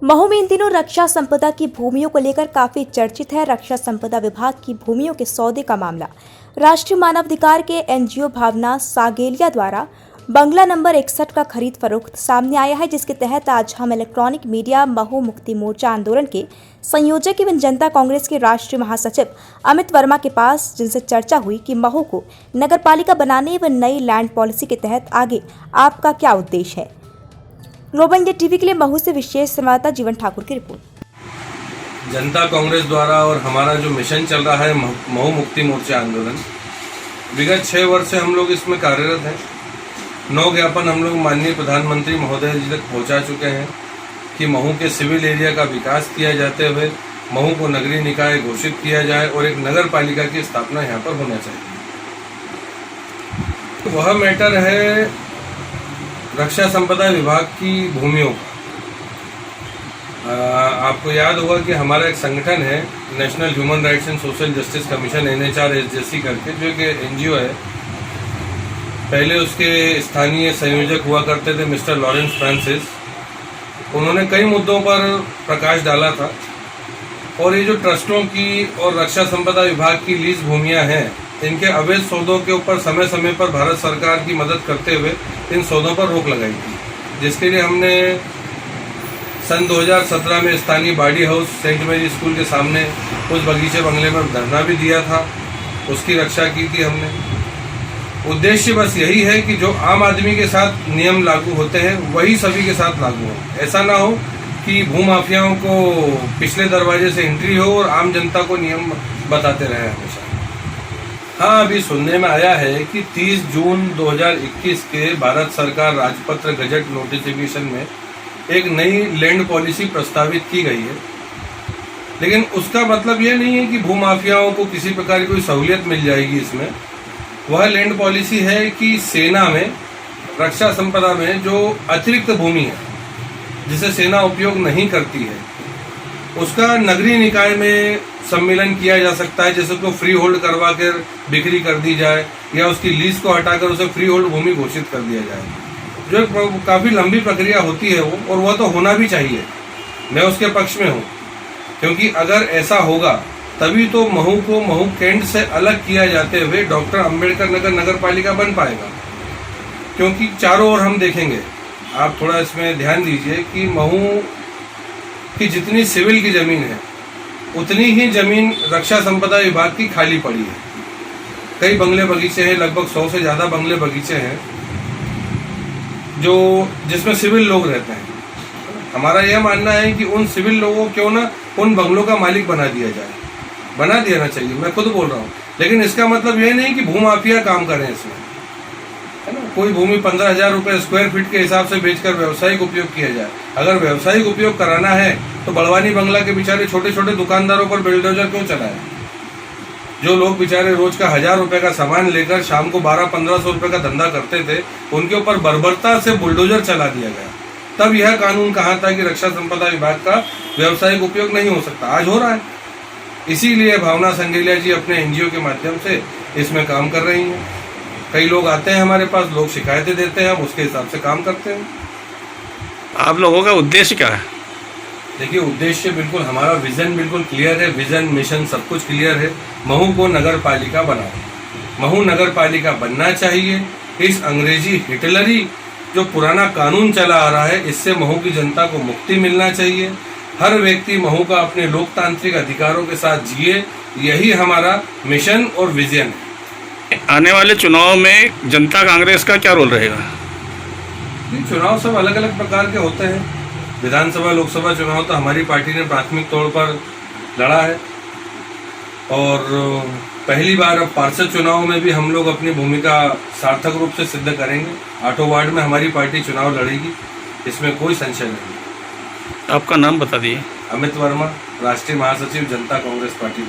महू में इन दिनों रक्षा संपदा की भूमियों को लेकर काफी चर्चित है। रक्षा संपदा विभाग की भूमियों के सौदे का मामला राष्ट्रीय मानवाधिकार के एनजीओ भावना सागेलिया द्वारा बंगला नंबर 61 का खरीद फरोख्त सामने आया है, जिसके तहत आज हम इलेक्ट्रॉनिक मीडिया महू मुक्ति मोर्चा आंदोलन के संयोजक एवं जनता कांग्रेस के राष्ट्रीय महासचिव अमित वर्मा के पास, जिनसे चर्चा हुई कि महू को नगरपालिका बनाने व नई लैंड पॉलिसी के तहत आगे आपका क्या उद्देश्य है। ग्लोबल इंडिया टीवी के लिए महू से विशेष संवाददाता जीवन ठाकुर की रिपोर्ट। जनता कांग्रेस द्वारा और हमारा जो मिशन चल रहा है महू मुक्ति मोर्चा आंदोलन, विगत 6 वर्ष से हम लोग इसमें कार्यरत हैं। 9 ज्ञापन हम लोग माननीय प्रधानमंत्री महोदय जी तक पहुंचा चुके हैं कि महू के सिविल एरिया का विकास किया जाते हुए महू को नगरीय निकाय घोषित किया जाए और एक नगर पालिका की स्थापना यहाँ पर होना चाहिए। वह मैटर है रक्षा संपदा विभाग की भूमियों का। आपको याद होगा कि हमारा एक संगठन है national human rights and social justice commission NHRSJC करके, जो कि NGO है। पहले उसके स्थानीय संयोजक हुआ करते थे मिस्टर लॉरेंस फ्रांसिस। उन्होंने कई मुद्दों पर प्रकाश डाला था और ये जो ट्रस्टों की और रक्षा संपदा विभाग की लीज भूमियां हैं, इनके अवैध सौदों के ऊपर समय समय पर भारत सरकार की मदद करते हुए इन सौदों पर रोक लगाई थी, जिसके लिए हमने सन 2017 में स्थानीय बाडी हाउस सेंट मेरी स्कूल के सामने उस बगीचे बंगले में धरना भी दिया था। उसकी रक्षा की थी हमने। उद्देश्य बस यही है कि जो आम आदमी के साथ नियम लागू होते हैं वही सभी के साथ लागू हो। ऐसा ना हो कि भूमाफियाओं को पिछले दरवाजे से एंट्री हो और आम जनता को नियम बताते रहे हमेशा। हाँ, अभी सुनने में आया है कि 30 जून 2021 के भारत सरकार राजपत्र गजट नोटिफिकेशन में एक नई लैंड पॉलिसी प्रस्तावित की गई है, लेकिन उसका मतलब ये नहीं है कि भूमाफियाओं को किसी प्रकार की कोई सहूलियत मिल जाएगी इसमें। वह लैंड पॉलिसी है कि सेना में, रक्षा संपदा में जो अतिरिक्त भूमि है जिसे सेना उपयोग नहीं करती है, उसका नगरीय निकाय में सम्मेलन किया जा सकता है, जैसे उसको फ्री होल्ड करवा कर बिक्री कर दी जाए या उसकी लीज को हटाकर उसे फ्री होल्ड भूमि घोषित कर दिया जाए, जो काफी लंबी प्रक्रिया होती है वो, और वह तो होना भी चाहिए। मैं उसके पक्ष में हूँ, क्योंकि अगर ऐसा होगा तभी तो महू को महू कैंट से अलग किया जाते हुए डॉक्टर अंबेडकर नगर नगर पालिका बन पाएगा। क्योंकि चारों ओर हम देखेंगे, आप थोड़ा इसमें ध्यान दीजिए कि महू की जितनी सिविल की जमीन है उतनी ही जमीन रक्षा संपदा विभाग की खाली पड़ी है। कई बंगले बगीचे हैं, लगभग 100 से ज्यादा बंगले बगीचे हैं जो जिसमें सिविल लोग रहते हैं। हमारा यह मानना है कि उन सिविल लोगों को क्यों ना उन बंगलों का मालिक बना दिया जाए, बना देना चाहिए। मैं खुद बोल रहा हूँ, लेकिन इसका मतलब यह नहीं कि भूमाफिया काम करें इसमें, है ना। कोई भूमि 15,000 रुपए स्क्वायर फीट के हिसाब से बेचकर व्यावसायिक उपयोग किया जाए। अगर व्यावसायिक उपयोग कराना है तो बड़वानी बंगला के बेचारे छोटे छोटे दुकानदारों पर बुलडोजर क्यों चलाए? जो लोग बेचारे रोज का 1,000 रुपए का सामान लेकर शाम को 1200-1500 रुपए का धंधा करते थे, उनके ऊपर बर्बरता से बुलडोजर चला दिया गया। तब यह कानून कहा था कि रक्षा संपदा विभाग का व्यावसायिक उपयोग नहीं हो सकता। आज हो रहा है। इसीलिए भावना संगेलिया जी अपने NGO के माध्यम से इसमें काम कर रही हैं। कई लोग आते हैं हमारे पास, लोग शिकायतें देते हैं, हम उसके हिसाब से काम करते हैं। आप लोगों का उद्देश्य क्या है? देखिए, उद्देश्य बिल्कुल, हमारा विजन बिल्कुल क्लियर है। विजन, मिशन सब कुछ क्लियर है। महू को नगर पालिका बनाओ। महू नगर पालिका बनना चाहिए। इस अंग्रेजी हिटलरी जो पुराना कानून चला आ रहा है, इससे महू की जनता को मुक्ति मिलना चाहिए। हर व्यक्ति महू का अपने लोकतांत्रिक अधिकारों के साथ जिए, यही हमारा मिशन और विजन है। आने वाले चुनाव में जनता कांग्रेस का क्या रोल रहेगा? चुनाव सब अलग अलग प्रकार के होते हैं। विधानसभा, लोकसभा चुनाव तो हमारी पार्टी ने प्राथमिक तौर पर लड़ा है, और पहली बार अब पार्षद चुनाव में भी हम लोग अपनी भूमिका सार्थक रूप से सिद्ध करेंगे। 8 वार्ड में हमारी पार्टी चुनाव लड़ेगी, इसमें कोई संशय नहीं। आपका नाम बता दिए। अमित वर्मा, राष्ट्रीय महासचिव, जनता कांग्रेस पार्टी।